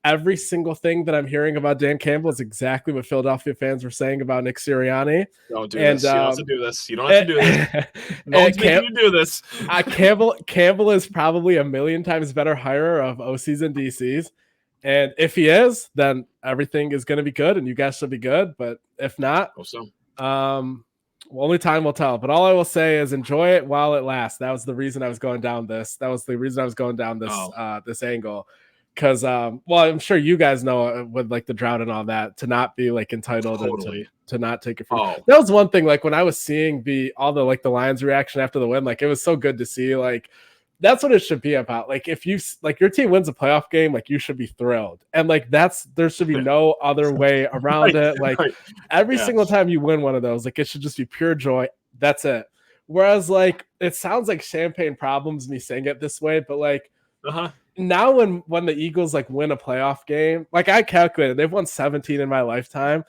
every single thing that I'm hearing about Dan Campbell is exactly what Philadelphia fans were saying about Nick Sirianni. Don't do And this. You don't have to do this. You don't have to do this. No one's making you do this. Campbell is probably a million times better hirer of OCs and DCs. And if he is, then everything is going to be good and you guys should be good. But if not, only time will tell. But all I will say is enjoy it while it lasts. That was the reason I was going down this. This angle. Because, well, I'm sure you guys know with like the drought and all that, to not be like entitled and to not take it from. That was one thing. Like when I was seeing the Lions reaction after the win, like it was so good to see. Like that's what it should be about. Like if you like your team wins a playoff game, like you should be thrilled. And like there should be no other way around it. Like every single time you win one of those, like it should just be pure joy. That's it. Whereas like it sounds like champagne problems me saying it this way, but like now when the Eagles like win a playoff game, like I calculated they've won 17 in my lifetime.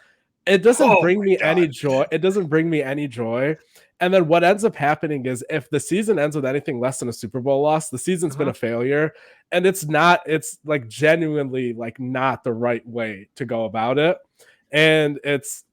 It doesn't bring me any joy. It doesn't bring me any joy. And then what ends up happening is if the season ends with anything less than a Super Bowl loss, the season's been a failure. And it's like genuinely like not the right way to go about it. And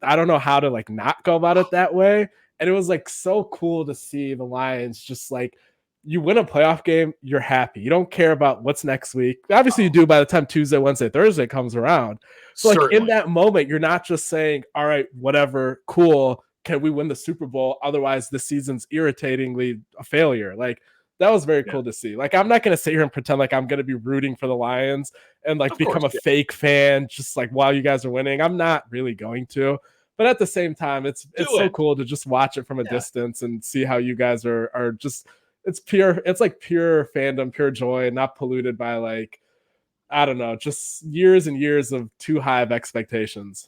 I don't know how to like not go about it that way. And it was like so cool to see the Lions just like, you win a playoff game, you're happy. You don't care about what's next week. Obviously, you do by the time Tuesday, Wednesday, Thursday comes around. So, like in that moment, you're not just saying, all right, whatever, cool. Can we win the Super Bowl? Otherwise, the season's irritatingly a failure. Like, that was very cool to see. Like, I'm not going to sit here and pretend like I'm going to be rooting for the Lions and like become a fake fan just like while you guys are winning. I'm not really going to. But at the same time, it's so cool to just watch it from a distance and see how you guys are just – it's like pure fandom, pure joy, and not polluted by like, I don't know, just years and years of too high of expectations.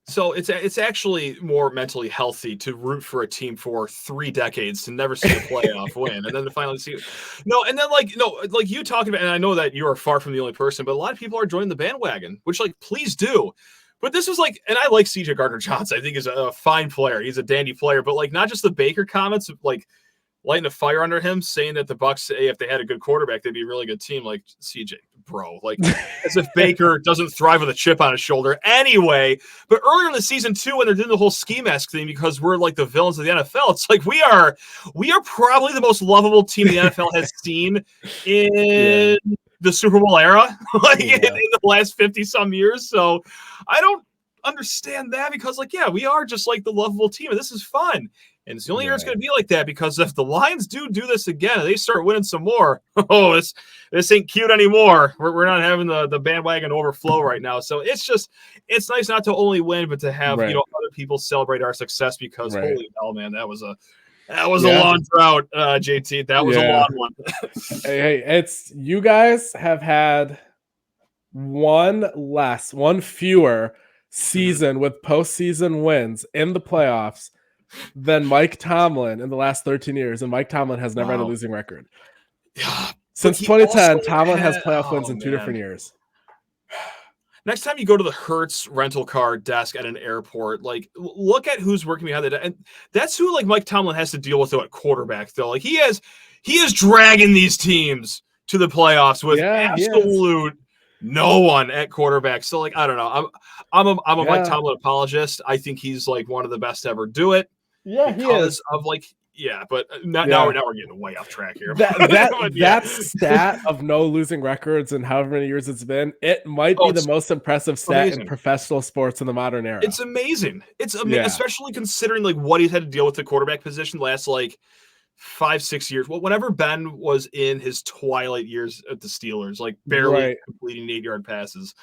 So it's actually more mentally healthy to root for a team for 3 decades to never see a playoff win, and then to finally see like you talking about, and I know that you are far from the only person, but a lot of people are joining the bandwagon, which like please do. But this was like, and I like CJ Gardner-Johnson. I think he's a fine player. He's a dandy player, but like not just the Baker comments, like lighting a fire under him, saying that the Bucs, if they had a good quarterback, they'd be a really good team. Like CJ, bro, like as if Baker doesn't thrive with a chip on his shoulder anyway. But earlier in the season too, when they're doing the whole ski-mask thing because we're like the villains of the NFL, it's like we are probably the most lovable team the NFL has seen in the Super Bowl era, like in the last 50 some years. So I don't understand that because like, we are just like the lovable team and this is fun. And it's the only year it's going to be like that because if the Lions do this again and they start winning some more, this ain't cute anymore. We're not having the bandwagon overflow right now. So it's nice not to only win, but to have other people celebrate our success because holy hell, man, that was a long drought, JT. That was a long one. hey, it's you guys have had one fewer season with postseason wins in the playoffs than Mike Tomlin in the last 13 years, and Mike Tomlin has never had a losing record. Since 2010, Tomlin has playoff wins in 2 different years. Next time you go to the Hertz rental car desk at an airport, like look at who's working behind the desk. And that's who like Mike Tomlin has to deal with at quarterback, though. Like he is dragging these teams to the playoffs with absolute no one at quarterback. So like I don't know. I'm a Mike Tomlin apologist. I think he's like one of the best to ever do it. Yeah, he is. Of like but now we're getting way off track here. That stat of no losing records in however many years it's been, it might be the most impressive stat in professional sports in the modern era. It's amazing. It's amazing, especially considering like what he's had to deal with the quarterback position the last like 5-6 years. Well, whenever Ben was in his twilight years at the Steelers, like barely completing 8-yard passes.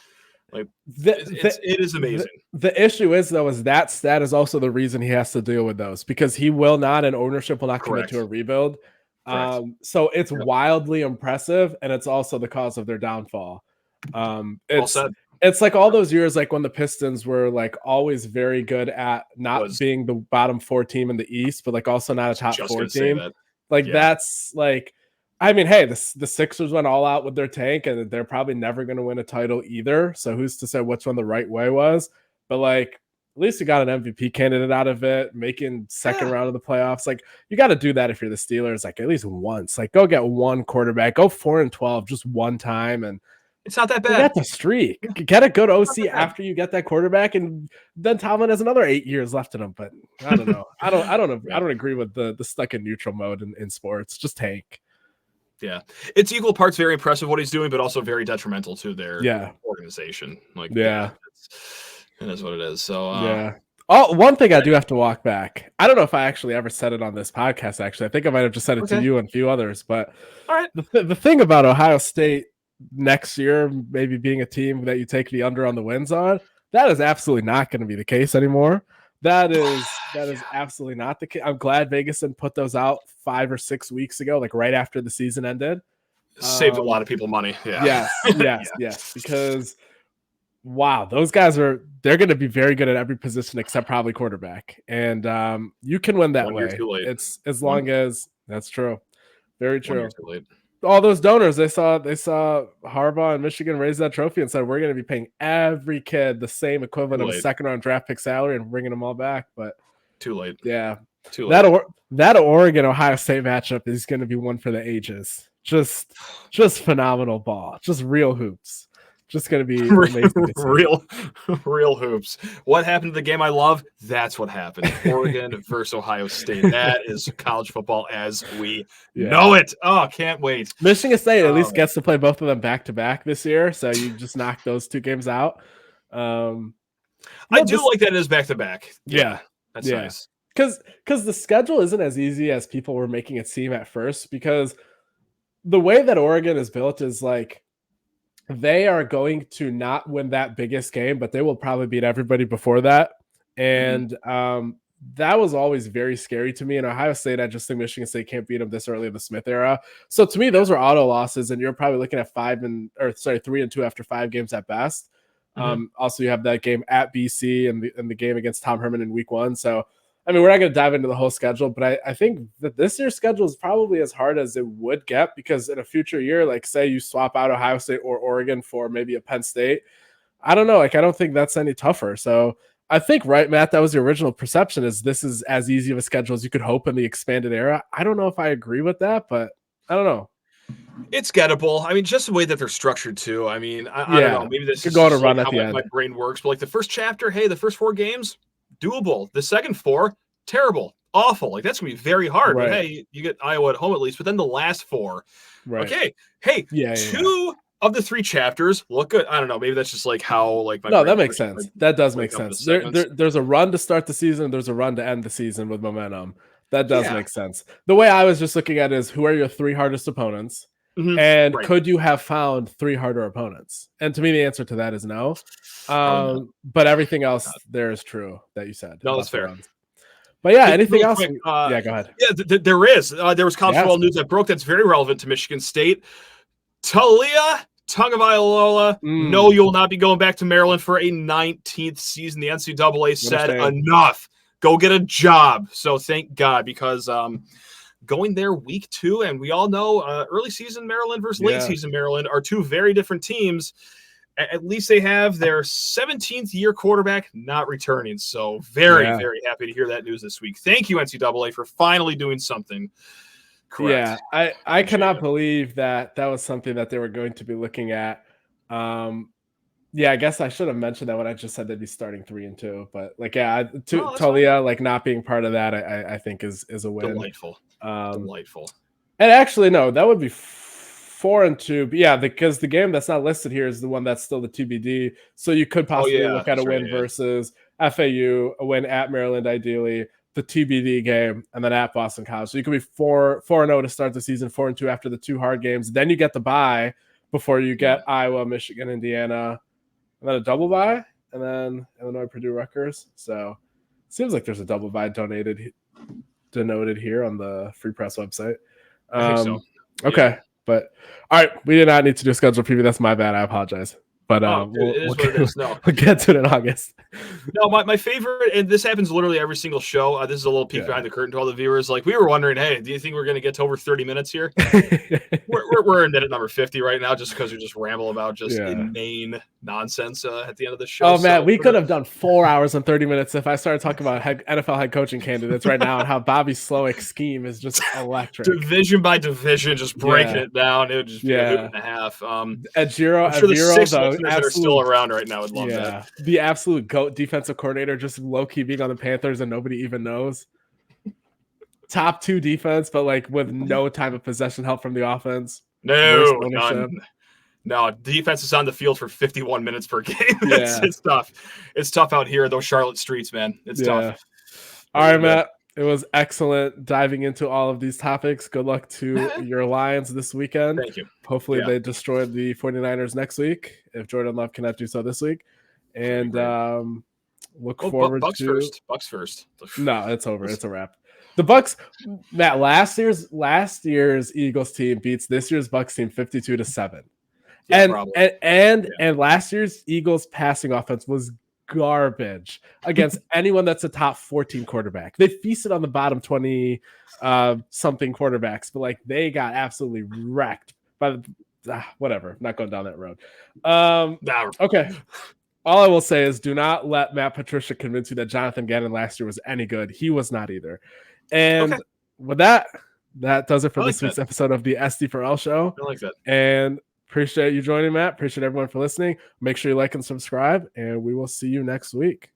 Like it is amazing. The issue is though, is that stat is also the reason he has to deal with those because he will not and ownership will not commit to a rebuild. So it's wildly impressive and it's also the cause of their downfall. It's like all those years, like when the Pistons were like always very good at not being the bottom 4 team in the East, but like also not a top 4 team. Like that's like I mean, hey, the Sixers went all out with their tank, and they're probably never going to win a title either. So who's to say which one the right way was? But like, at least you got an MVP candidate out of it, making second round of the playoffs. Like, you got to do that if you're the Steelers, like at least once. Like, go get one quarterback, go 4-12 just one time, and it's not that bad. Get the streak. Get a good OC after you get that quarterback, and then Tomlin has another 8 years left in him. But I don't know. I don't agree with the stuck in neutral mode in sports. Just tank. Yeah, it's equal parts very impressive what he's doing, but also very detrimental to their organization. Like, it is what it is. So one thing I do have to walk back. I don't know if I actually ever said it on this podcast. Actually, I think I might have just said it to you and a few others. But all right, the thing about Ohio State next year, maybe being a team that you take the under on the wins on, that is absolutely not going to be the case anymore. That is absolutely not the case. I'm glad Vegas didn't put those out 5 or 6 weeks ago, like right after the season ended. Saved a lot of people money. Yeah. Yes. Because wow, those guys they're going to be very good at every position except probably quarterback. And you can win that way. It's as long as that's true. Very true. All those donors, they saw Harbaugh and Michigan raise that trophy and said, we're going to be paying every kid the same equivalent of a second round draft pick salary and bringing them all back. But too late. Yeah. Too late. That Oregon Ohio State matchup is going to be one for the ages. Just phenomenal ball. Just real hoops. Just going to be amazing. real hoops. What happened to the game I love? That's what happened. Oregon versus Ohio State. That is college football as we know it. Oh, can't wait. Michigan State at least gets to play both of them back to back this year, so you just knock those 2 games out. I do like that it is back to back. Yeah, that's nice. Because the schedule isn't as easy as people were making it seem at first. Because the way that Oregon is built is like, they are going to not win that biggest game, but they will probably beat everybody before that. And that was always very scary to me. In Ohio State, I just think Michigan State can't beat them this early in the Smith era. So to me, those are auto losses, and you're probably looking at 3-2 after 5 games at best. Also, you have that game at BC and the game against Tom Herman in week 1. So, I mean, we're not going to dive into the whole schedule, but I think that this year's schedule is probably as hard as it would get, because in a future year, like say you swap out Ohio State or Oregon for maybe a Penn State, I don't know. Like, I don't think that's any tougher. So I think, right, Matt, that was the original perception, is this is as easy of a schedule as you could hope in the expanded era. I don't know if I agree with that, but I don't know. It's gettable. I mean, just the way that they're structured too. I mean, I don't know. Maybe this is going to run like at the end. My brain works, but like the first chapter, hey, the first 4 games, doable. The second 4, terrible, awful. Like, that's gonna be very hard. Right. But hey, you get Iowa at home at least. But then the last 4, okay, hey, 2 of the 3 chapters look good. I don't know. Maybe that's just like how like my that makes sense. That does make sense. There's a run to start the season. There's a run to end the season with momentum. That does make sense. The way I was just looking at it is, who are your 3 hardest opponents? And could you have found 3 harder opponents? And to me, the answer to that is no. But everything else there is true that you said. No, that's fair. But yeah, anything else? Quick, go ahead. Yeah, there is. There was college football news that broke that's very relevant to Michigan State. Talia Tagovailoa, no, you will not be going back to Maryland for a 19th season. The NCAA said enough. Go get a job. So thank God, because going there week 2, and we all know early season Maryland versus late season Maryland are 2 very different teams. At least they have their 17th year quarterback not returning. So very, very happy to hear that news this week. Thank you, NCAA, for finally doing something correct. Yeah, I cannot believe that was something that they were going to be looking at. Yeah, I guess I should have mentioned that when I just said they'd be starting 3-2. But like, Talia like not being part of that, I think is a win. Delightful. Delightful. And actually, no, that would be 4-2. But yeah, because the game that's not listed here is the one that's still the TBD. So you could possibly look at a win versus FAU, a win at Maryland, ideally, the TBD game, and then at Boston College. So you could be 4-0 to start the season, 4-2 after the 2 hard games. Then you get the bye before you get Iowa, Michigan, Indiana, and then a double bye, and then Illinois, Purdue, Rutgers. So it seems like there's a double bye denoted here on the Free Press website. I think so. Okay. But all right, we did not need to do a schedule preview. That's my bad. I apologize. But it is what it is. No, we'll get to it in August. No, my favorite, and this happens literally every single show. This is a little peek behind the curtain to all the viewers. Like, we were wondering, hey, do you think we're going to get to over 30 minutes here? we're in minute number 50 right now, just because we just ramble about just inane nonsense at the end of the show. Oh man, we could have done 4 hours and 30 minutes if I started talking about NFL head coaching candidates right now and how Bobby Slowik's scheme is just electric. Division by division, just breaking it down. It would just be a hoot and a half. Ejiro, I'm sure the 6 listeners that are still around right now would love that. The absolute GOAT defensive coordinator, just low-key being on the Panthers and nobody even knows. Top 2 defense, but like with no time of possession help from the offense. No, none. No, defense is on the field for 51 minutes per game. It's tough. It's tough out here, those Charlotte streets, man. It's tough. All right, Matt. It was excellent diving into all of these topics. Good luck to your Lions this weekend. Thank you. Hopefully they destroy the 49ers next week if Jordan Love cannot do so this week. And look forward Bucks to first. Bucks first. No, it's over. It's a wrap. The Bucks, Matt, last year's Eagles team beats this year's Bucks team 52-7. And last year's Eagles passing offense was garbage against anyone that's a top 14 quarterback. They feasted on the bottom 20 something quarterbacks, but like they got absolutely wrecked by whatever. Not going down that road. Okay. All I will say is do not let Matt Patricia convince you that Jonathan Gannon last year was any good. He was not either. And with that does it for this week's episode of the SD4L show. I like that. And appreciate you joining, Matt. Appreciate everyone for listening. Make sure you like and subscribe, and we will see you next week.